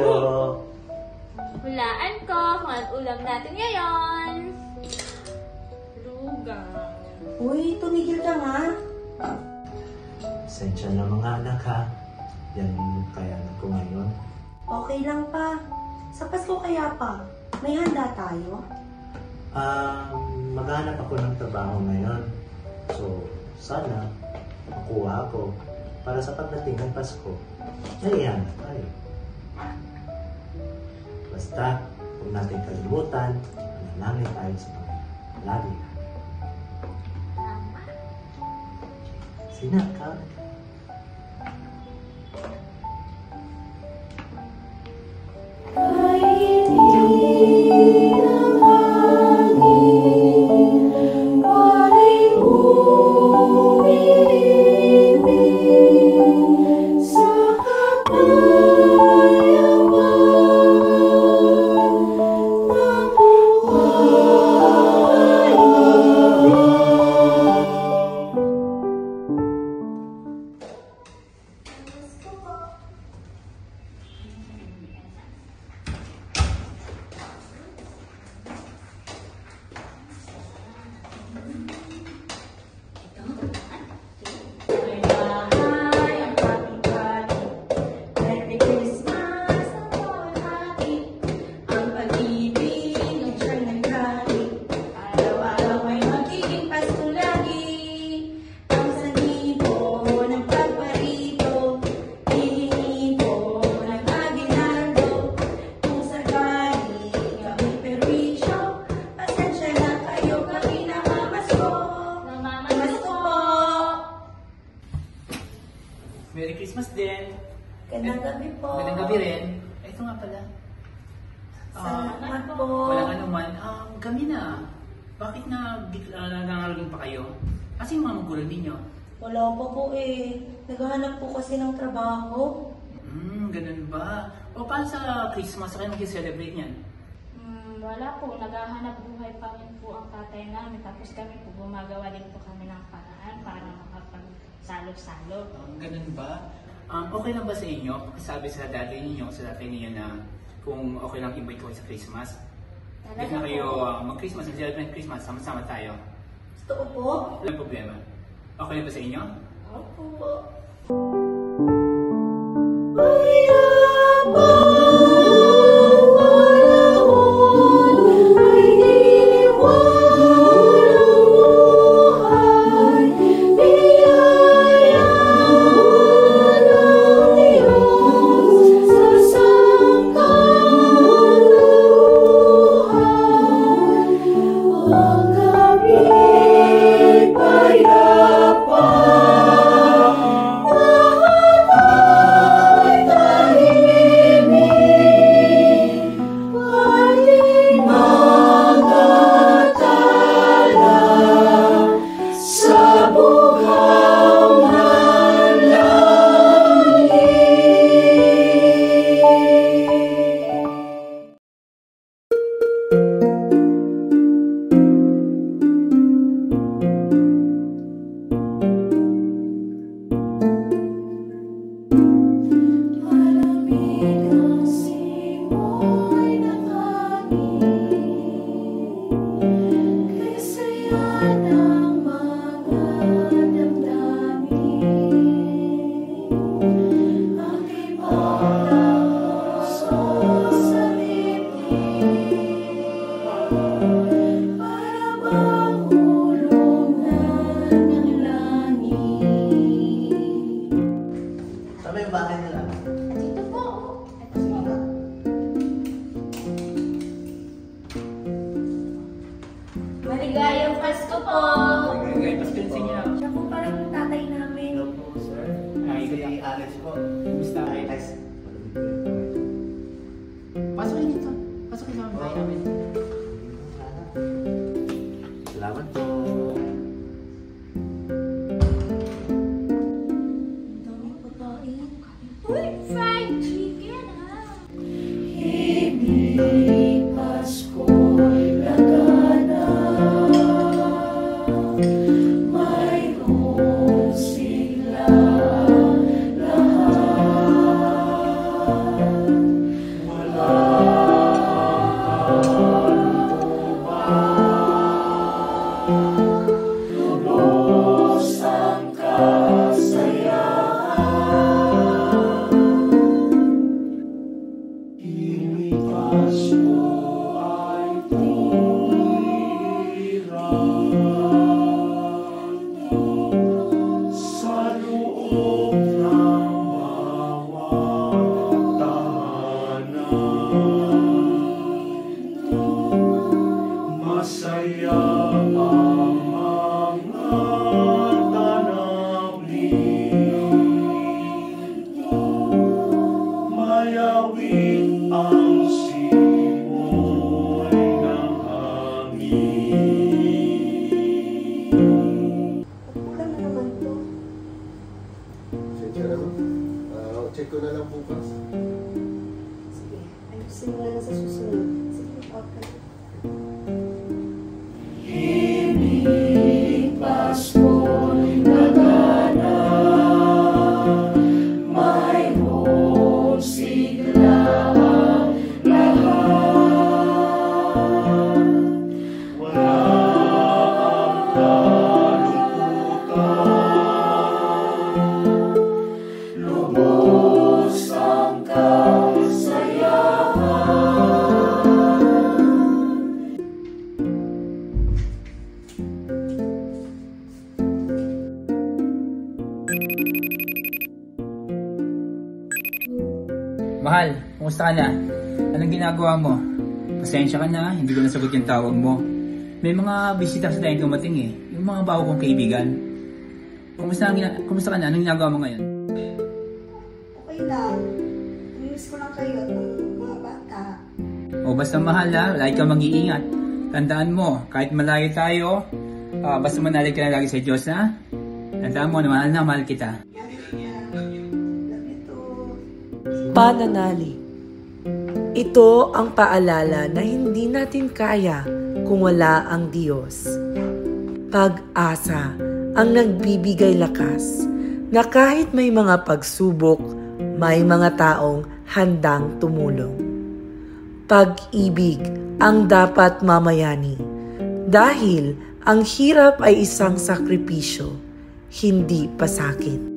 po. Hulaan ko kung anong ulam natin ngayon. Lugaw. Uy, tumigil ka nga. Sensya na mga anak ha. Yan kaya ko ngayon. Okay lang pa. Sa Pasko kaya pa, may handa tayo? Maghanap ako ng trabaho ngayon. So, sana makuha ako para sa pagdating ng Pasko. Naiyan na tayo. Basta, huwag natin kalimutan, manalangin tayo sa Panginoon. Lagi. Sina ka? Merry Christmas din. Gandang gabi po. Gandang gabi rin. Ito nga pala. Salamat po. Walang anuman. Kami na. Bakit nangangalagin pa kayo? Kasi yung mga magulang ninyo. Wala pa po eh. Naghahanap po kasi ng trabaho. Ganun ba? O paano sa Christmas kayo mag-celebrate niyan? Wala po. Naghahanap buhay pa rin po ang tatay namin. Tapos kami po gumagawa din po kami ng paraan para makapag-salo-salo. Ganun ba? Okay lang ba sa inyo? Sabi sa tatay ninyo na kung okay lang invite ko sa Christmas. Hindi na kayo mag-Christmas, mag-celebrate Christmas, sama-sama tayo. Gusto po. Walang problema. Okay lang ba sa inyo? Opo po. Maligayang Pasko po! Maligayang Pasko sa inyo. Siya po parang yung tatay namin. Hello po, sir. Si Alex po. Kumusta? Alex. Pasok kayo dito. Pasok kayo sa bahay namin. Salamat po. Ang daming pagkain. Uy! Fried chicken ha! Hindi Pasko'y lagana, mayroon sila lahat. Kulang na naman to. Sige naman. Check ko na lang bukas. Sige, ayusin mo na lang sa susunod. Sige, out ka na. Mahal, kumusta ka na? Anong ginagawa mo? Pasensya ka na, hindi ko nasagot yung tawag mo. May mga bisita sa tayong dumating eh. Yung mga bago kong kaibigan. Kumusta ka na? Anong ginagawa mo ngayon? Okay lang. Namimiss ko lang kayo at ng mga bata. O basta mahal ha, lagi ka mag-iingat. Tandaan mo, kahit malayo tayo, basta manalig ka na lagi sa Diyos ha. Tandaan mo na mahal kita. Love you too. Pananalig. Ito ang paalala na hindi natin kaya kung wala ang Diyos. Pag-asa ang nagbibigay lakas na kahit may mga pagsubok, may mga taong handang tumulong. Pag-ibig ang dapat mamayani dahil ang hirap ay isang sakripisyo, hindi pasakit.